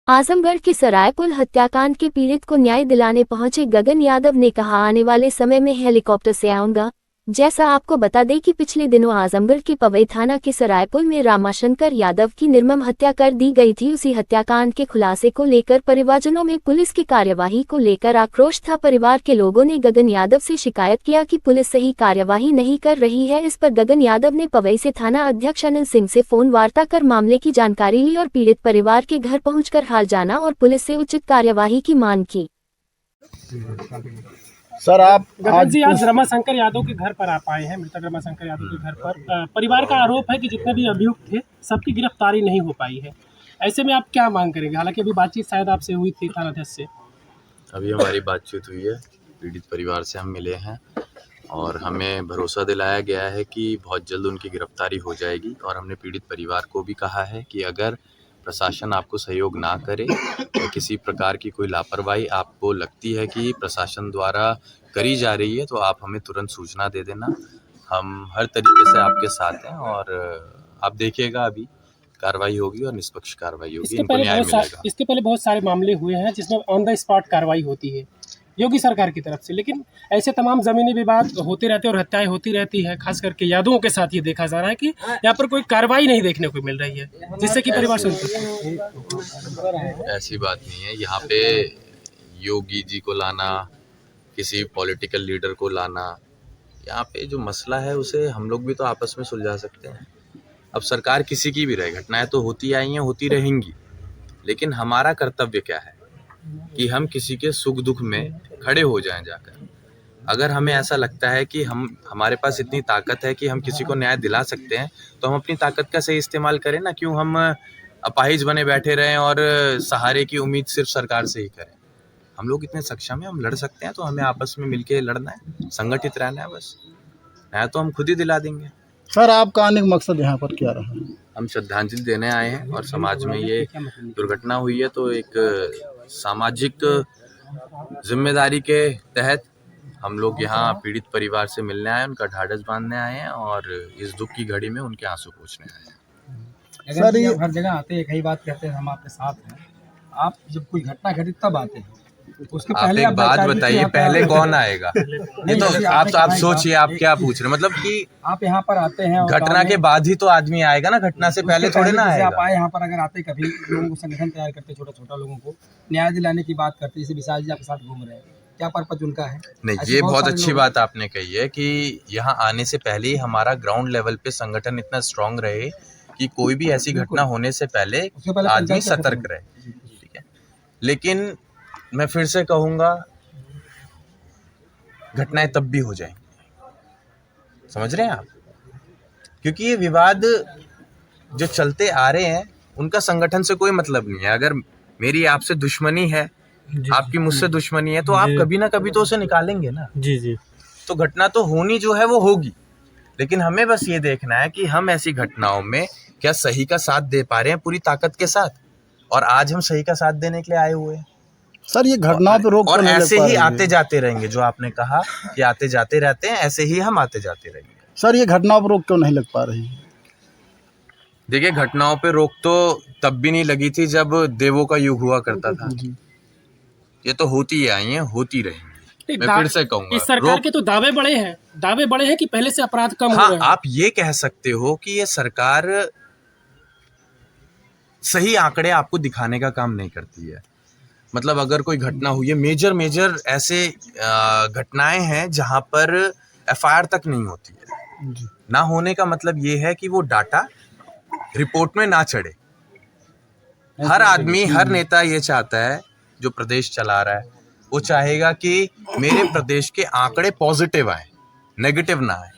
आजमगढ़ के सरायपुर हत्याकांड के पीड़ित को न्याय दिलाने पहुंचे गगन यादव ने कहा, आने वाले समय में हेलीकॉप्टर से आऊंगा। जैसा आपको बता दें कि पिछले दिनों आजमगढ़ के पवई थाना के सरायपुर में रामाशंकर यादव की निर्मम हत्या कर दी गई थी। उसी हत्याकांड के खुलासे को लेकर परिवारजनों में पुलिस की कार्यवाही को लेकर आक्रोश था। परिवार के लोगों ने गगन यादव से शिकायत किया कि पुलिस सही कार्यवाही नहीं कर रही है। इस पर गगन यादव ने पवई से थाना अध्यक्ष अनिल सिंह से फोन वार्ता कर मामले की जानकारी ली और पीड़ित परिवार के घर पहुंचकर हाल जाना और पुलिस से उचित कार्यवाही की मांग की। सर, आप आज रमाशंकर यादव के घर पर आप आए हैं, मृतक रमाशंकर यादव के घर पर। परिवार का आरोप है कि जितने भी अभियुक्त थे सबकी गिरफ्तारी नहीं हो पाई है। ऐसे में आप क्या मांग करेंगे? हालांकि अभी बातचीत शायद आपसे हुई थी थानाध्यक्ष से। अभी हमारी बातचीत हुई है, पीड़ित परिवार से हम मिले हैं और हमें भरोसा दिलाया गया है कि बहुत जल्द उनकी गिरफ्तारी हो जाएगी। और हमने पीड़ित परिवार को भी कहा है कि अगर प्रशासन आपको सहयोग ना करे या किसी प्रकार की कोई लापरवाही आपको लगती है कि प्रशासन द्वारा करी जा रही है तो आप हमें तुरंत सूचना दे देना। हम हर तरीके से आपके साथ हैं और आप देखिएगा अभी कार्रवाई होगी और निष्पक्ष कार्रवाई होगी, इनको न्याय मिलेगा। इसके पहले बहुत सारे मामले हुए हैं जिसमें ऑन द स्पॉट कार्रवाई होती है योगी सरकार की तरफ से, लेकिन ऐसे तमाम जमीनी विवाद होते रहते और हत्याएं होती रहती है। खास करके यादवों के साथ ये देखा जा रहा है कि यहाँ पर कोई कार्रवाई नहीं देखने को मिल रही है, जिससे कि परिवार ऐसी बात नहीं है। यहाँ पे योगी जी को लाना, किसी पॉलिटिकल लीडर को लाना, यहाँ पे जो मसला है उसे हम लोग भी तो आपस में सुलझा सकते हैं। अब सरकार किसी की भी रहे, घटनाएं तो होती आई हैं, होती रहेंगी, लेकिन हमारा कर्तव्य क्या है कि हम किसी के सुख दुख में खड़े हो जाएं जाकर। अगर हमें ऐसा लगता है कि हमारे पास इतनी ताकत है कि हम किसी को न्याय दिला सकते हैं तो हम अपनी ताकत का सही इस्तेमाल करें ना। क्यों हम अपाहिज बने बैठे रहें और सहारे की उम्मीद सिर्फ सरकार से ही करें। हम लोग इतने सक्षम हैं, हम लड़ सकते हैं, तो हमें आपस में मिलके लड़ना है, संगठित रहना है। बस न्याय तो हम खुद ही दिला देंगे। सर, आपका आने का मकसद यहाँ पर क्या रहा? हम श्रद्धांजलि देने आए हैं और समाज में ये दुर्घटना हुई है तो एक सामाजिक जिम्मेदारी के तहत हम लोग यहाँ पीड़ित परिवार से मिलने आए, उनका ढाढ़स बांधने आए हैं और इस दुख की घड़ी में उनके आंसू पोंछने आए हैं। सर, ये हर जगह आते हैं, कई बात कहते हैं हम आपके साथ हैं। आप जब कोई घटना घटी तब आते हैं, उसके पहले आप एक बात बताइए, पहले कौन आएगा? ये तो आप सोचिए, आप क्या पूछ रहे हैं? मतलब कि आप यहाँ पर आते हैं, घटना के बाद ही तो आदमी आएगा ना, घटना से पहले थोड़े ना आएगा। आप आए यहाँ पर, अगर आते कभी लोगों को संगठन तैयार करते, छोटा छोटा लोगों को न्याय दिलाने की बात करते, जैसे विशाल जी आपके साथ घूम रहे हैं, क्या पर्पज उनका है? नहीं, ये बहुत अच्छी बात आपने कही है कि यहाँ आने से पहले ही हमारा ग्राउंड लेवल पे संगठन इतना स्ट्रांग रहे कि कोई भी ऐसी घटना होने से पहले आदमी सतर्क रहे। ठीक है, लेकिन मैं फिर से कहूँगा, घटनाएं तब भी हो जाएंगी, समझ रहे हैं आप? क्योंकि ये विवाद जो चलते आ रहे हैं उनका संगठन से कोई मतलब नहीं है। अगर मेरी आपसे दुश्मनी है, आपकी मुझसे दुश्मनी है, तो आप कभी ना कभी तो उसे निकालेंगे ना। जी। तो घटना तो होनी जो है वो होगी, लेकिन हमें बस ये देखना है कि हम ऐसी घटनाओं में क्या सही का साथ दे पा रहे हैं पूरी ताकत के साथ। और आज हम सही का साथ देने के लिए आए हुए हैं। सर, ये घटनाओं पे रोक और ऐसे ही आते जाते रहेंगे। जो आपने कहा कि आते जाते रहते हैं, ऐसे ही हम आते जाते रहेंगे। सर, ये घटनाओं पर रोक क्यों नहीं लग पा रही है? देखिए, घटनाओं पे रोक तो तब भी नहीं लगी थी जब देवों का युग हुआ करता था। ये तो होती ही आई हैं, होती रहेंगी। मैं फिर से कहूंगा, इस सरकार के तो दावे बड़े हैं कि पहले से अपराध कम हो रहे हैं। आप ये कह सकते हो कि ये सरकार सही आंकड़े आपको दिखाने का काम नहीं करती है। मतलब अगर कोई घटना हुई है, मेजर ऐसे घटनाएं हैं जहां पर एफआईआर तक नहीं होती है। ना होने का मतलब ये है कि वो डाटा रिपोर्ट में ना चढ़े। हर आदमी, हर नेता ये चाहता है, जो प्रदेश चला रहा है वो चाहेगा कि मेरे प्रदेश के आंकड़े पॉजिटिव आए, नेगेटिव ना आए।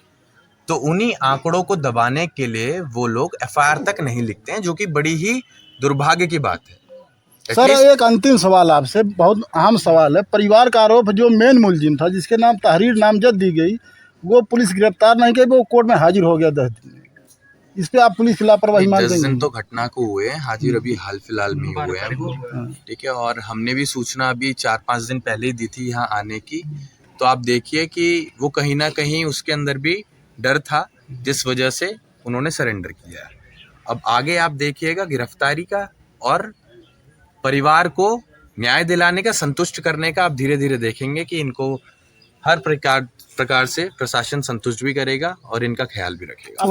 तो उन्हीं आंकड़ों को दबाने के लिए वो लोग एफआईआर तक नहीं लिखते हैं, जो कि बड़ी ही दुर्भाग्य की बात है। सर, एक अंतिम सवाल आपसे, बहुत अहम सवाल है। परिवार का आरोप, जो मेन मुलजिम था जिसके नाम तहरीर नामजद दी गई, वो पुलिस गिरफ्तार नहीं की, वो कोर्ट में हाजिर हो गया 10 दिन में। इस पे आप पुलिस की लापरवाही मानते हैं? 10 दिन तो घटना को हुए हैं, हाजिर अभी हाल फिलहाल में हुए हैं। ठीक है, और हमने भी सूचना अभी 4-5 दिन पहले ही दी थी यहाँ आने की। तो आप देखिए कि वो कहीं ना कहीं उसके अंदर भी डर था, जिस वजह से उन्होंने सरेंडर किया। अब आगे आप देखिएगा गिरफ्तारी का और परिवार को न्याय दिलाने का, संतुष्ट करने का आप धीरे धीरे देखेंगे कि इनको हर प्रकार से प्रशासन संतुष्ट भी करेगा और इनका ख्याल भी रखेगा।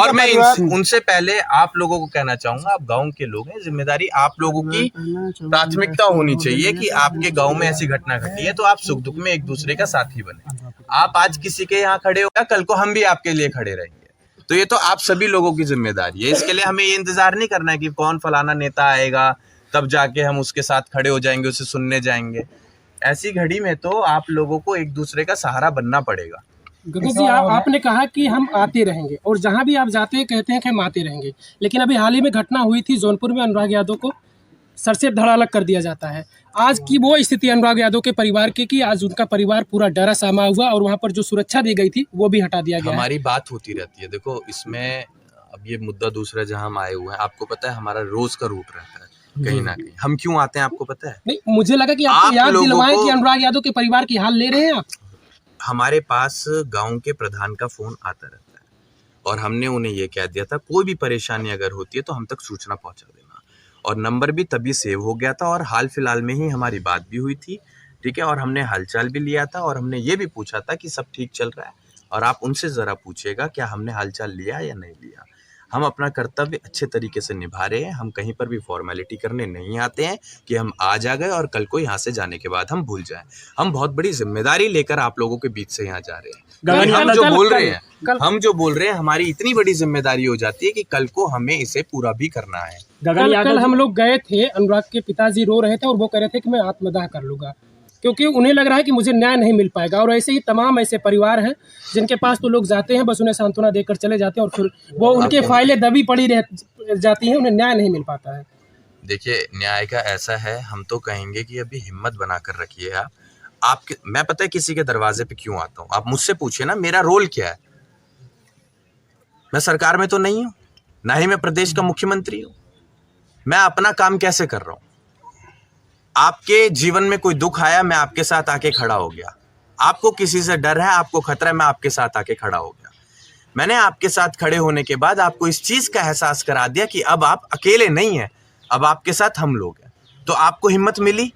और मैं उनसे पहले आप लोगों को कहना चाहूंगा, आप गांव के लोग हैं, जिम्मेदारी आप लोगों की प्राथमिकता होनी चाहिए कि आपके गांव में ऐसी घटना घटी है तो आप सुख दुख में एक दूसरे का साथी बने। आप आज किसी के यहाँ खड़े हो, कल को हम भी आपके लिए खड़े रहेंगे। तो ये तो आप सभी लोगों की जिम्मेदारी है। इसके लिए हमें ये इंतजार नहीं करना है कि कौन फलाना नेता आएगा तब जाके हम उसके साथ खड़े हो जाएंगे, उसे सुनने जाएंगे। ऐसी घड़ी में तो आप लोगों को एक दूसरे का सहारा बनना पड़ेगा। गगन जी, आपने कहा कि हम आते रहेंगे और जहां भी आप जाते हैं कहते हैं कि हम आते रहेंगे, लेकिन अभी हाल ही में घटना हुई थी जौनपुर में, अनुराग यादव को सर से धड़ अलग कर दिया जाता है। आज की वो स्थिति अनुराग यादव के परिवार की कि आज उनका परिवार पूरा डरा सहमा हुआ और वहां पर जो सुरक्षा दी गई थी वो भी हटा दिया गया। हमारी बात होती रहती है। देखो, इसमें अब ये मुद्दा दूसरा जहां हम आए हुए हैं, आपको पता है हमारा रोज का रूट रहता है कहीं ना कहीं। हम क्यों आते हैं आपको पता है? नहीं, मुझे लगा कि आपको याद दिलवाएं कि अनुराग यादव के परिवार की हाल ले रहे हैं आप। हमारे पास गांव के प्रधान का फोन आता रहता है और हमने उन्हें ये कह दिया था कोई भी परेशानी अगर होती है तो हम तक सूचना पहुंचा देना, और नंबर भी तभी सेव हो गया था और हाल फिलहाल में ही हमारी बात भी हुई थी, ठीक है। और हमने हालचाल भी लिया था और हमने ये भी पूछा था कि सब ठीक चल रहा है, और आप उनसे ज़रा पूछिएगा क्या हमने हालचाल लिया या नहीं लिया। हम अपना कर्तव्य अच्छे तरीके से निभा रहे हैं। हम कहीं पर भी फॉर्मेलिटी करने नहीं आते हैं कि हम आज आ गए और कल को यहाँ से जाने के बाद हम भूल जाएं। हम बहुत बड़ी जिम्मेदारी लेकर आप लोगों के बीच से यहाँ जा रहे हैं। हम जो बोल रहे हैं हमारी इतनी बड़ी जिम्मेदारी हो जाती है कि कल को हमें इसे पूरा भी करना है। कल हम लोग गए थे, अनुराग के पिताजी रो रहे थे और वो कह रहे थे कि मैं आत्मदाह कर लूंगा क्योंकि उन्हें लग रहा है कि मुझे न्याय नहीं मिल पाएगा। और ऐसे ही तमाम ऐसे परिवार हैं जिनके पास तो लोग जाते हैं, बस उन्हें सांत्वना देकर चले जाते हैं और फिर वो उनके फाइलें दबी पड़ी रह जाती हैं, उन्हें न्याय नहीं मिल पाता है। देखिए, न्याय का ऐसा है, हम तो कहेंगे कि अभी हिम्मत बनाकर रखिए आप। मैं पता है किसी के दरवाजे पे क्यों आता हूँ, आप मुझसे पूछिए ना मेरा रोल क्या है। मैं सरकार में तो नहीं हूँ, ना ही मैं प्रदेश का मुख्यमंत्री हूँ। मैं अपना काम कैसे कर रहा हूँ? आपके जीवन में कोई दुख आया, मैं आपके साथ आके खड़ा हो गया। आपको किसी से डर है, आपको खतरा है, मैं आपके साथ आके खड़ा हो गया। मैंने आपके साथ खड़े होने के बाद आपको इस चीज का एहसास करा दिया कि अब आप अकेले नहीं हैं, अब आपके साथ हम लोग हैं। तो आपको हिम्मत मिली।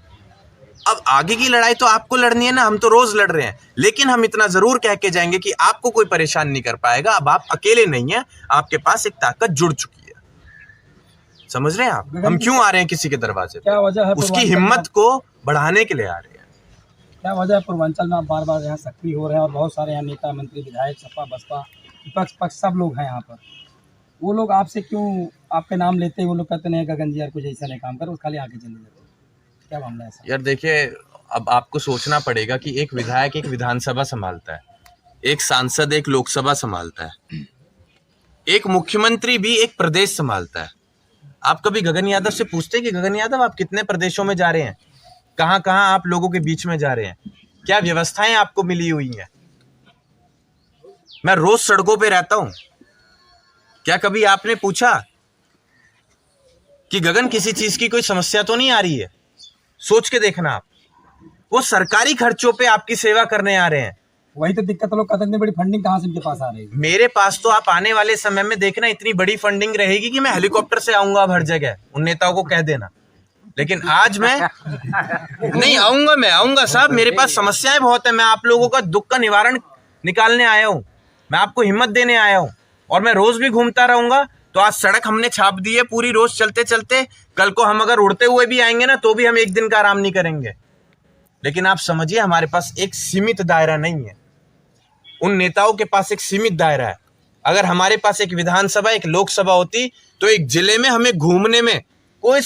अब आगे की लड़ाई तो आपको लड़नी है ना, हम तो रोज लड़ रहे हैं, लेकिन हम इतना जरूर कह के जाएंगे कि आपको कोई परेशान नहीं कर पाएगा। अब आप अकेले नहीं हैं, आपके पास एक ताकत जुड़ चुकी है। समझ रहे हैं आप हम क्यों आ रहे हैं किसी के दरवाजे पे? क्या वजह है? उसकी हिम्मत को बढ़ाने के लिए आ रहे हैं। क्या वजह है पूर्वांचल में आप बार बार यहाँ सक्रिय हो रहे हैं और बहुत सारे यहाँ नेता मंत्री विधायक सपा बसपा विपक्ष पक्ष सब लोग हैं यहाँ पर, वो लोग आपसे क्यों आपके नाम लेते हैं? वो लोग कहते नहीं गगन जी यार कुछ ऐसा नहीं काम कर, वो खाली आके चले जाते, क्या मामला है ऐसा? यार देखिए, अब आपको सोचना पड़ेगा कि एक विधायक एक विधानसभा संभालता है, एक सांसद एक लोकसभा संभालता है, एक मुख्यमंत्री भी एक प्रदेश संभालता है। आप कभी गगन यादव से पूछते हैं कि गगन यादव आप कितने प्रदेशों में जा रहे हैं, कहां कहां आप लोगों के बीच में जा रहे हैं, क्या व्यवस्थाएं आपको मिली हुई हैं? मैं रोज सड़कों पे रहता हूं। क्या कभी आपने पूछा कि गगन किसी चीज की कोई समस्या तो नहीं आ रही है? सोच के देखना आप, वो सरकारी खर्चों पे आपकी सेवा करने आ रहे हैं। वही तो दिक्कत, लोग कहते हैं बड़ी फंडिंग कहाँ से इनके पास आ रही है? मेरे पास तो आप आने वाले समय में देखना इतनी बड़ी फंडिंग रहेगी कि मैं हेलीकॉप्टर से आऊंगा हर जगह, उन नेताओं को कह देना। लेकिन आज मैं नहीं आऊंगा, मैं आऊंगा साहब, मेरे पास समस्याएं बहुत है। मैं आप लोगों का दुख का निवारण निकालने आया हूं, मैं आपको हिम्मत देने आया हूं, और मैं रोज भी घूमता रहूंगा। तो आज सड़क हमने छाप दी है पूरी, रोज चलते चलते। कल को हम अगर उड़ते हुए भी आएंगे ना तो भी हम एक दिन का आराम नहीं करेंगे। लेकिन आप समझिए, हमारे पास एक सीमित दायरा नहीं है, उन नेताओं के पास एक सीमित दायरा है। अगर हमारे पास एक विधानसभा एक लोकसभा होती तो एक जिले में हमें घूमने में कोई